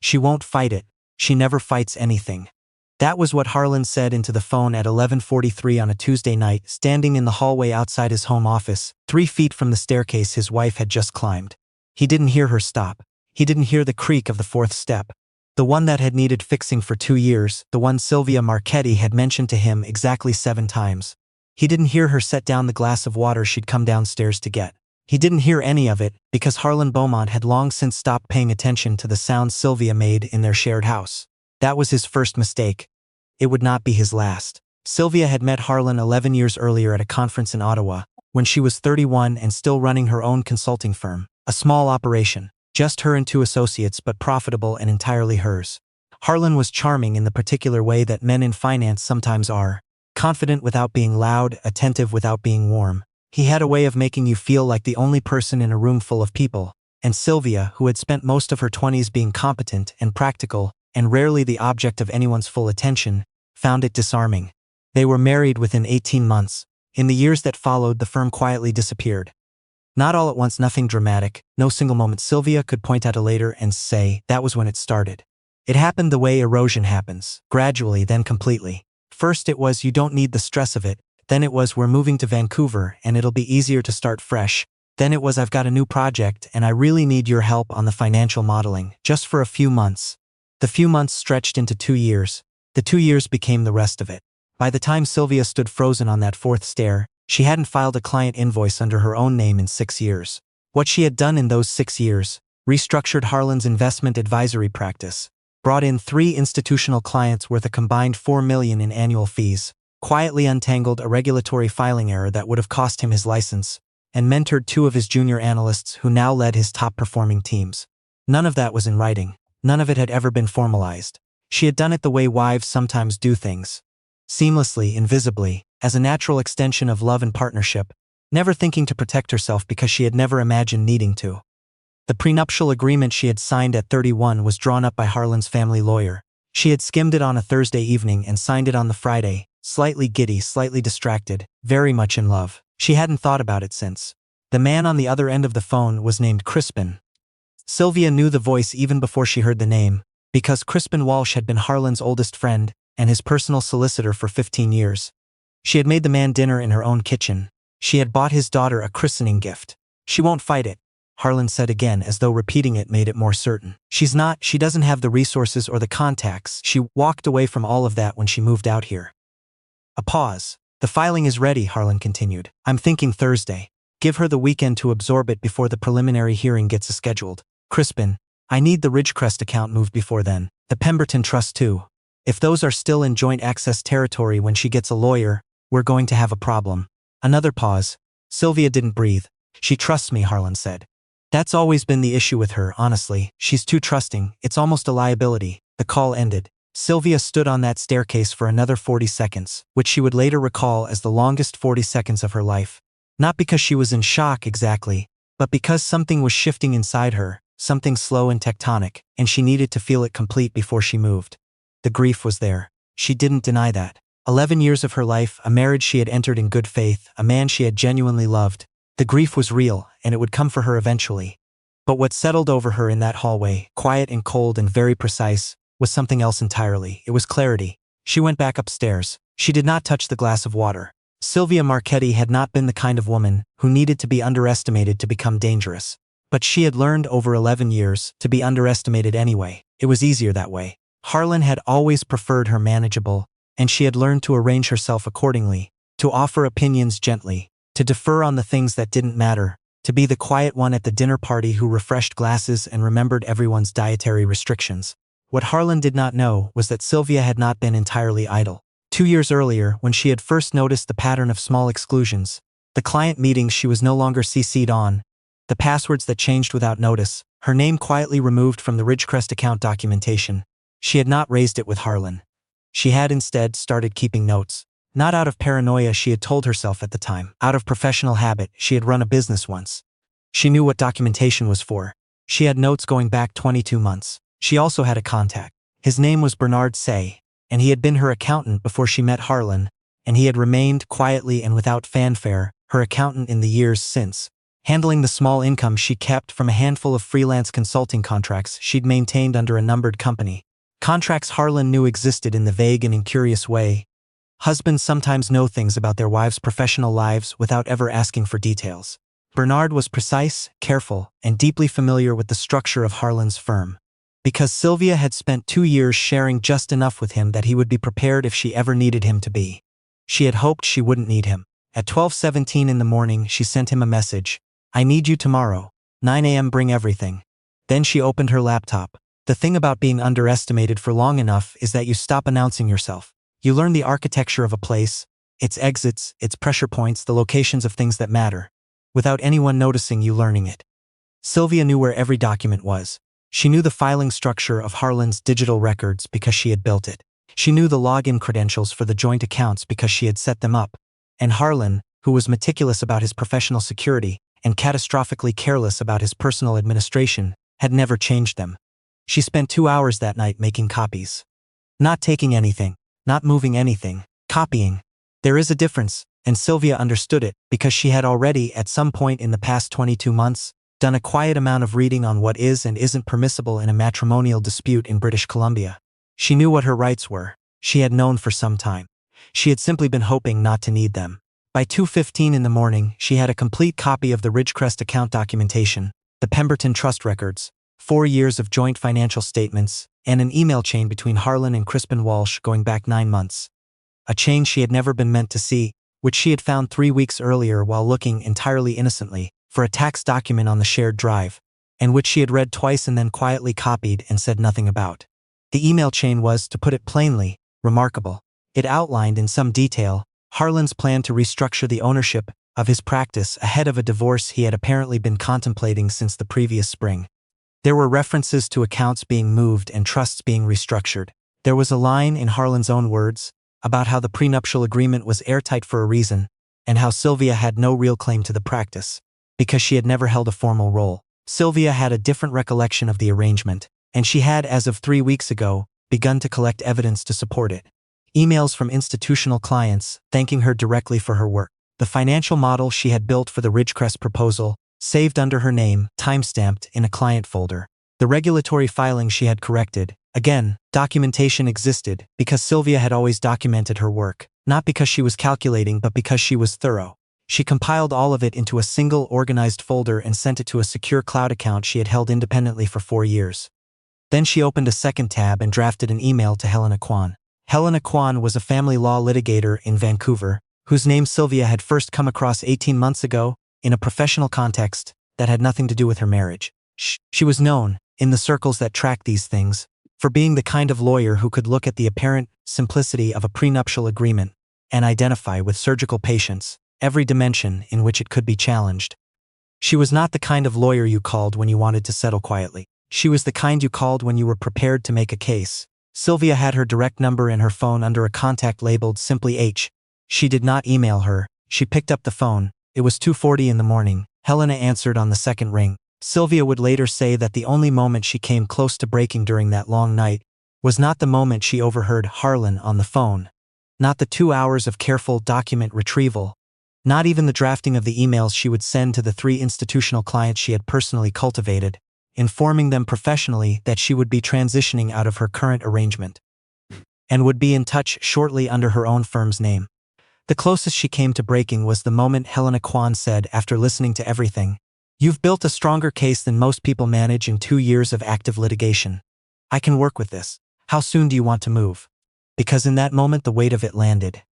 She won't fight it. She never fights anything. That was what Harlan said into the phone at 11:43 on a Tuesday night, standing in the hallway outside his home office, 3 feet from the staircase his wife had just climbed. He didn't hear her stop. He didn't hear the creak of the 4th step. The one that had needed fixing for 2 years, the one Sylvia Marchetti had mentioned to him exactly 7 times. He didn't hear her set down the glass of water she'd come downstairs to get. He didn't hear any of it because Harlan Beaumont had long since stopped paying attention to the sounds Sylvia made in their shared house. That was his first mistake. It would not be his last. Sylvia had met Harlan 11 years earlier at a conference in Ottawa, when she was 31 and still running her own consulting firm, a small operation, just her and 2 associates but profitable and entirely hers. Harlan was charming in the particular way that men in finance sometimes are, confident without being loud, attentive without being warm. He had a way of making you feel like the only person in a room full of people, and Sylvia, who had spent most of her 20s being competent and practical, and rarely the object of anyone's full attention, found it disarming. They were married within 18 months. In the years that followed, the firm quietly disappeared. Not all at once, nothing dramatic, no single moment Sylvia could point at later and say, that was when it started. It happened the way erosion happens, gradually then completely. First it was, you don't need the stress of it. Then it was, we're moving to Vancouver and it'll be easier to start fresh. Then it was, I've got a new project and I really need your help on the financial modeling, just for a few months. The few months stretched into 2 years. The 2 years became the rest of it. By the time Sylvia stood frozen on that 4th stair, she hadn't filed a client invoice under her own name in 6 years. What she had done in those 6 years, restructured Harlan's investment advisory practice, brought in 3 institutional clients worth a combined $4 million in annual fees, quietly untangled a regulatory filing error that would have cost him his license, and mentored 2 of his junior analysts who now led his top-performing teams. None of that was in writing. None of it had ever been formalized. She had done it the way wives sometimes do things. Seamlessly, invisibly, as a natural extension of love and partnership, never thinking to protect herself because she had never imagined needing to. The prenuptial agreement she had signed at 31 was drawn up by Harlan's family lawyer. She had skimmed it on a Thursday evening and signed it on the Friday, slightly giddy, slightly distracted, very much in love. She hadn't thought about it since. The man on the other end of the phone was named Crispin. Sylvia knew the voice even before she heard the name, because Crispin Walsh had been Harlan's oldest friend and his personal solicitor for 15 years. She had made the man dinner in her own kitchen. She had bought his daughter a christening gift. She won't fight it, Harlan said again, as though repeating it made it more certain. She doesn't have the resources or the contacts. She walked away from all of that when she moved out here. A pause. The filing is ready, Harlan continued. I'm thinking Thursday. Give her the weekend to absorb it before the preliminary hearing gets scheduled. Crispin, I need the Ridgecrest account moved before then. The Pemberton Trust too. If those are still in joint access territory when she gets a lawyer, we're going to have a problem. Another pause. Sylvia didn't breathe. She trusts me, Harlan said. That's always been the issue with her, honestly. She's too trusting. It's almost a liability. The call ended. Sylvia stood on that staircase for another 40 seconds, which she would later recall as the longest 40 seconds of her life. Not because she was in shock exactly, but because something was shifting inside her, something slow and tectonic, and she needed to feel it complete before she moved. The grief was there. She didn't deny that. 11 years of her life, a marriage she had entered in good faith, a man she had genuinely loved. The grief was real, and it would come for her eventually. But what settled over her in that hallway, quiet and cold and very precise, was something else entirely. It was clarity. She went back upstairs. She did not touch the glass of water. Sylvia Marchetti had not been the kind of woman who needed to be underestimated to become dangerous. But she had learned over 11 years to be underestimated anyway. It was easier that way. Harlan had always preferred her manageable, and she had learned to arrange herself accordingly, to offer opinions gently, to defer on the things that didn't matter, to be the quiet one at the dinner party who refreshed glasses and remembered everyone's dietary restrictions. What Harlan did not know was that Sylvia had not been entirely idle. 2 years earlier, when she had first noticed the pattern of small exclusions, the client meetings she was no longer CC'd on, the passwords that changed without notice, her name quietly removed from the Ridgecrest account documentation, she had not raised it with Harlan. She had instead started keeping notes. Not out of paranoia, she had told herself at the time. Out of professional habit, she had run a business once. She knew what documentation was for. She had notes going back 22 months. She also had a contact. His name was Bernard Say, and he had been her accountant before she met Harlan, and he had remained quietly and without fanfare her accountant in the years since. handling the small income she kept from a handful of freelance consulting contracts she'd maintained under a numbered company. Contracts Harlan knew existed in the vague and incurious way. Husbands sometimes know things about their wives' professional lives without ever asking for details. Bernard was precise, careful, and deeply familiar with the structure of Harlan's firm. Because Sylvia had spent 2 years sharing just enough with him that he would be prepared if she ever needed him to be. She had hoped she wouldn't need him. At 12:17 in the morning, she sent him a message. "I need you tomorrow. 9 a.m. bring everything." Then she opened her laptop. The thing about being underestimated for long enough is that you stop announcing yourself. You learn the architecture of a place, its exits, its pressure points, the locations of things that matter, without anyone noticing you learning it. Sylvia knew where every document was. She knew the filing structure of Harlan's digital records because she had built it. She knew the login credentials for the joint accounts because she had set them up. And Harlan, who was meticulous about his professional security and catastrophically careless about his personal administration, had never changed them. She spent 2 hours that night making copies. Not taking anything, not moving anything, copying. There is a difference, and Sylvia understood it because she had already, at some point in the past 22 months, done a quiet amount of reading on what is and isn't permissible in a matrimonial dispute in British Columbia. She knew what her rights were. She had known for some time. She had simply been hoping not to need them. By 2:15 in the morning, she had a complete copy of the Ridgecrest account documentation, the Pemberton Trust records, 4 years of joint financial statements, and an email chain between Harlan and Crispin Walsh going back 9 months. A chain she had never been meant to see, which she had found 3 weeks earlier while looking entirely innocently for a tax document on the shared drive, and which she had read twice and then quietly copied and said nothing about. The email chain was, to put it plainly, remarkable. It outlined in some detail Harlan's plan to restructure the ownership of his practice ahead of a divorce he had apparently been contemplating since the previous spring. There were references to accounts being moved and trusts being restructured. There was a line, in Harlan's own words, about how the prenuptial agreement was airtight for a reason, and how Sylvia had no real claim to the practice, because she had never held a formal role. Sylvia had a different recollection of the arrangement, and she had, as of 3 weeks ago, begun to collect evidence to support it. Emails from institutional clients thanking her directly for her work. The financial model she had built for the Ridgecrest proposal, saved under her name, timestamped in a client folder. The regulatory filing she had corrected. Again, documentation existed because Sylvia had always documented her work, not because she was calculating but because she was thorough. She compiled all of it into a single organized folder and sent it to a secure cloud account she had held independently for 4 years. Then she opened a second tab and drafted an email to Helena Kwan. Helena Kwan was a family law litigator in Vancouver, whose name Sylvia had first come across 18 months ago, in a professional context that had nothing to do with her marriage. She was known, in the circles that track these things, for being the kind of lawyer who could look at the apparent simplicity of a prenuptial agreement and identify with surgical patience every dimension in which it could be challenged. She was not the kind of lawyer you called when you wanted to settle quietly. She was the kind you called when you were prepared to make a case. Sylvia had her direct number in her phone under a contact labeled simply H. She did not email her. She picked up the phone. It was 2:40 in the morning. Helena answered on the second ring. Sylvia would later say that the only moment she came close to breaking during that long night was not the moment she overheard Harlan on the phone, not the 2 hours of careful document retrieval, not even the drafting of the emails she would send to the 3 institutional clients she had personally cultivated, informing them professionally that she would be transitioning out of her current arrangement and would be in touch shortly under her own firm's name. The closest she came to breaking was the moment Helena Kwan said, after listening to everything, "You've built a stronger case than most people manage in 2 years of active litigation. I can work with this. How soon do you want to move?" Because in that moment the weight of it landed.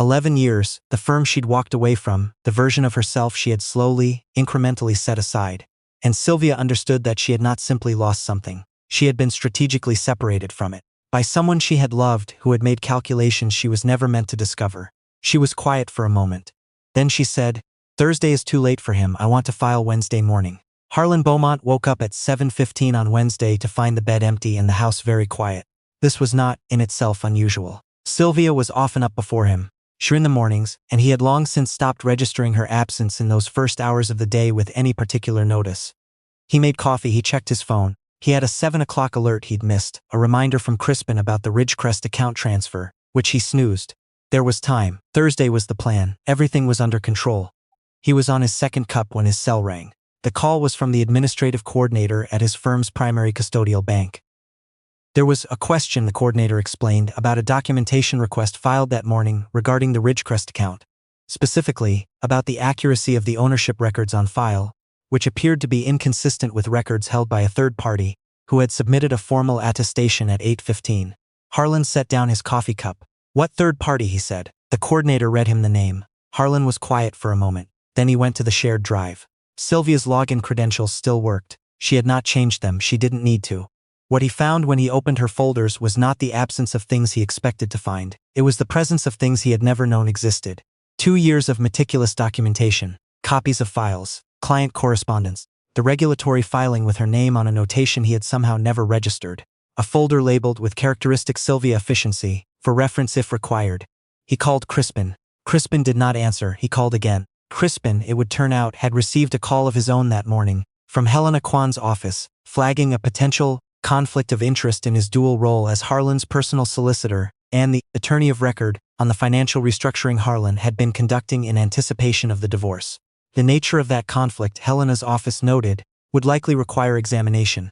11 years, the firm she'd walked away from, the version of herself she had slowly, incrementally set aside. And Sylvia understood that she had not simply lost something. She had been strategically separated from it. By someone she had loved who had made calculations she was never meant to discover. She was quiet for a moment. Then she said, "Thursday is too late for him. I want to file Wednesday morning." Harlan Beaumont woke up at 7:15 on Wednesday to find the bed empty and the house very quiet. This was not, in itself, unusual. Sylvia was often up before him, sure in the mornings, and he had long since stopped registering her absence in those first hours of the day with any particular notice. He made coffee, he checked his phone. He had a 7 o'clock alert he'd missed, a reminder from Crispin about the Ridgecrest account transfer, which he snoozed. There was time. Thursday was the plan. Everything was under control. He was on his second cup when his cell rang. The call was from the administrative coordinator at his firm's primary custodial bank. There was a question, the coordinator explained, about a documentation request filed that morning regarding the Ridgecrest account. Specifically, about the accuracy of the ownership records on file, which appeared to be inconsistent with records held by a third party, who had submitted a formal attestation at 8:15. Harlan set down his coffee cup. "What third party?" he said. The coordinator read him the name. Harlan was quiet for a moment. Then he went to the shared drive. Sylvia's login credentials still worked. She had not changed them, she didn't need to. What he found when he opened her folders was not the absence of things he expected to find. It was the presence of things he had never known existed. 2 years of meticulous documentation, copies of files, client correspondence, the regulatory filing with her name on a notation he had somehow never registered, a folder labeled with characteristic Sylvia efficiency, for reference if required. He called Crispin. Crispin did not answer. He called again. Crispin, it would turn out, had received a call of his own that morning, from Helena Kwan's office, flagging a potential conflict of interest in his dual role as Harlan's personal solicitor and the attorney of record on the financial restructuring Harlan had been conducting in anticipation of the divorce. The nature of that conflict, Helena's office noted, would likely require examination.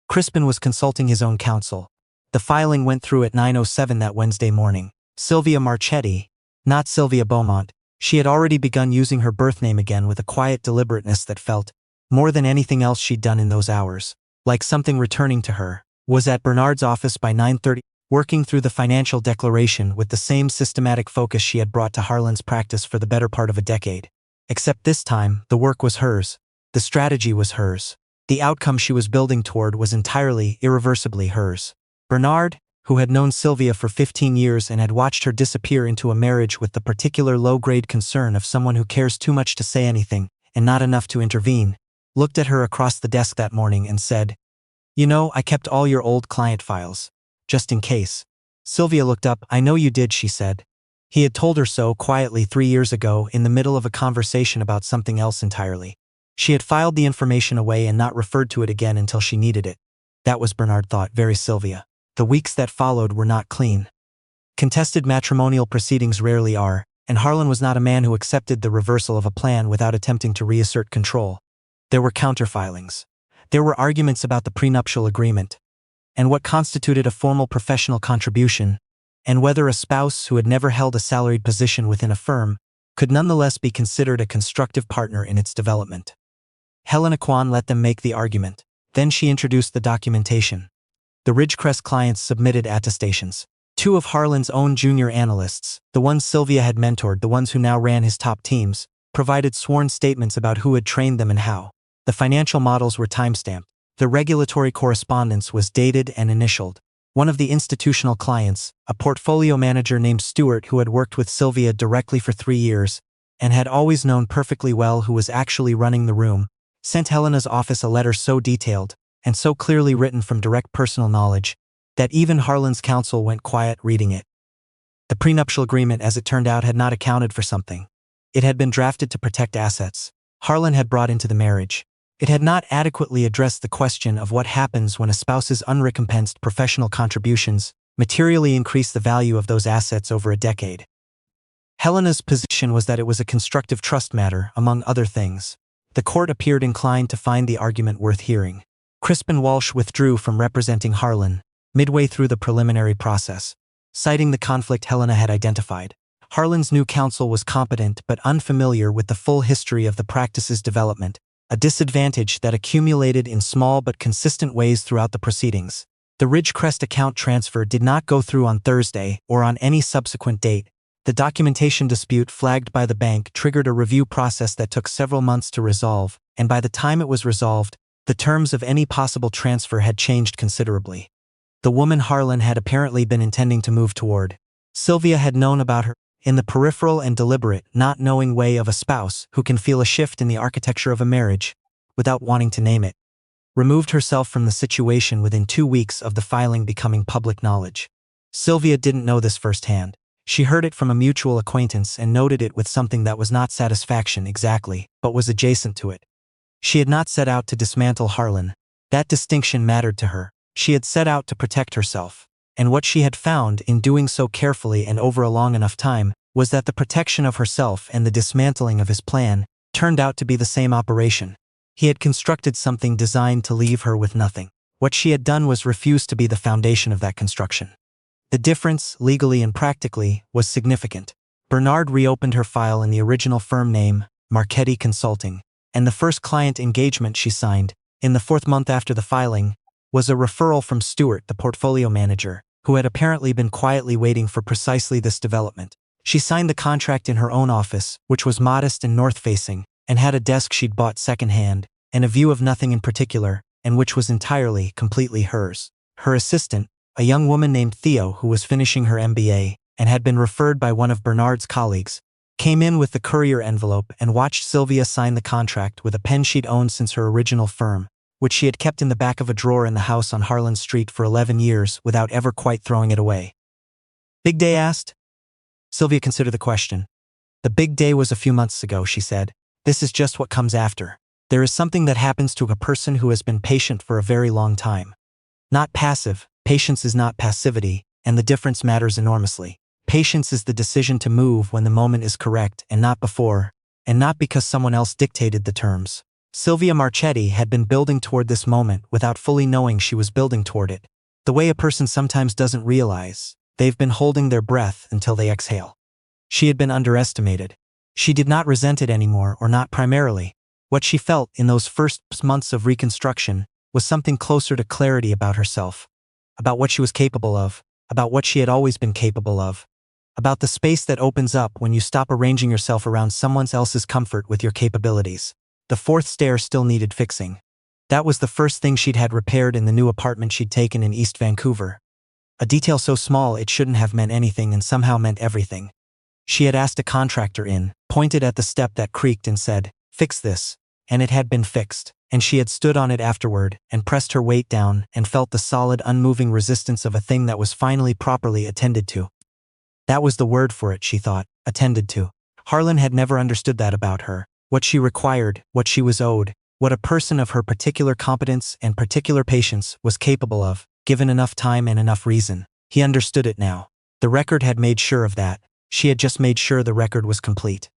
Crispin was consulting his own counsel. The filing went through at 9:07 that Wednesday morning. Sylvia Marchetti, not Sylvia Beaumont. She had already begun using her birth name again with a quiet deliberateness that felt, more than anything else she'd done in those hours, like something returning to her, was at Bernard's office by 9:30, working through the financial declaration with the same systematic focus she had brought to Harlan's practice for the better part of a decade. Except this time, the work was hers. The strategy was hers. The outcome she was building toward was entirely, irreversibly hers. Bernard, who had known Sylvia for 15 years and had watched her disappear into a marriage with the particular low-grade concern of someone who cares too much to say anything and not enough to intervene, looked at her across the desk that morning and said, "You know, I kept all your old client files. Just in case." Sylvia looked up. "I know you did," she said. He had told her so quietly 3 years ago in the middle of a conversation about something else entirely. She had filed the information away and not referred to it again until she needed it. That was, Bernard thought, very Sylvia. The weeks that followed were not clean. Contested matrimonial proceedings rarely are, and Harlan was not a man who accepted the reversal of a plan without attempting to reassert control. There were counterfilings. There were arguments about the prenuptial agreement, and what constituted a formal professional contribution, and whether a spouse who had never held a salaried position within a firm could nonetheless be considered a constructive partner in its development. Helena Kwan let them make the argument. Then she introduced the documentation. The Ridgecrest clients submitted attestations. 2 of Harlan's own junior analysts, the ones Sylvia had mentored, the ones who now ran his top teams, provided sworn statements about who had trained them and how. The financial models were timestamped. The regulatory correspondence was dated and initialed. One of the institutional clients, a portfolio manager named Stewart who had worked with Sylvia directly for 3 years and had always known perfectly well who was actually running the room, sent Helena's office a letter so detailed and so clearly written from direct personal knowledge that even Harlan's counsel went quiet reading it. The prenuptial agreement, as it turned out, had not accounted for something. It had been drafted to protect assets Harlan had brought into the marriage. It had not adequately addressed the question of what happens when a spouse's unrecompensed professional contributions materially increase the value of those assets over a decade. Helena's position was that it was a constructive trust matter, among other things. The court appeared inclined to find the argument worth hearing. Crispin Walsh withdrew from representing Harlan midway through the preliminary process, citing the conflict Helena had identified. Harlan's new counsel was competent but unfamiliar with the full history of the practice's development, a disadvantage that accumulated in small but consistent ways throughout the proceedings. The Ridgecrest account transfer did not go through on Thursday or on any subsequent date. The documentation dispute flagged by the bank triggered a review process that took several months to resolve, and by the time it was resolved, the terms of any possible transfer had changed considerably. The woman Harlan had apparently been intending to move toward. Sylvia had known about her, in the peripheral and deliberate, not knowing way of a spouse who can feel a shift in the architecture of a marriage, without wanting to name it. Removed herself from the situation within 2 weeks of the filing becoming public knowledge. Sylvia didn't know this firsthand. She heard it from a mutual acquaintance and noted it with something that was not satisfaction exactly, but was adjacent to it. She had not set out to dismantle Harlan. That distinction mattered to her. She had set out to protect herself. And what she had found in doing so carefully and over a long enough time was that the protection of herself and the dismantling of his plan turned out to be the same operation. He had constructed something designed to leave her with nothing. What she had done was refuse to be the foundation of that construction. The difference, legally and practically, was significant. Bernard reopened her file in the original firm name, Marchetti Consulting, and the first client engagement she signed, in the 4th month after the filing, was a referral from Stuart, the portfolio manager, who had apparently been quietly waiting for precisely this development. She signed the contract in her own office, which was modest and north-facing, and had a desk she'd bought second-hand, and a view of nothing in particular, and which was entirely, completely hers. Her assistant, a young woman named Theo who was finishing her MBA, and had been referred by one of Bernard's colleagues, came in with the courier envelope and watched Sylvia sign the contract with a pen she'd owned since her original firm, which she had kept in the back of a drawer in the house on Harlan Street for 11 years without ever quite throwing it away. "Big day?" asked. Sylvia considered the question. "The big day was a few months ago," she said. "This is just what comes after. There is something that happens to a person who has been patient for a very long time. Not passive, patience is not passivity, and the difference matters enormously. Patience is the decision to move when the moment is correct and not before, and not because someone else dictated the terms." Sylvia Marchetti had been building toward this moment without fully knowing she was building toward it. The way a person sometimes doesn't realize they've been holding their breath until they exhale. She had been underestimated. She did not resent it anymore, or not primarily. What she felt in those first months of reconstruction was something closer to clarity about herself, about what she was capable of, about what she had always been capable of, about the space that opens up when you stop arranging yourself around someone else's comfort with your capabilities. The 4th stair still needed fixing. That was the first thing she'd had repaired in the new apartment she'd taken in East Vancouver. A detail so small it shouldn't have meant anything and somehow meant everything. She had asked a contractor in, pointed at the step that creaked and said, "Fix this," and it had been fixed, and she had stood on it afterward and pressed her weight down and felt the solid, unmoving resistance of a thing that was finally properly attended to. That was the word for it, she thought, attended to. Harlan had never understood that about her. What she required, what she was owed, what a person of her particular competence and particular patience was capable of, given enough time and enough reason. He understood it now. The record had made sure of that. She had just made sure the record was complete.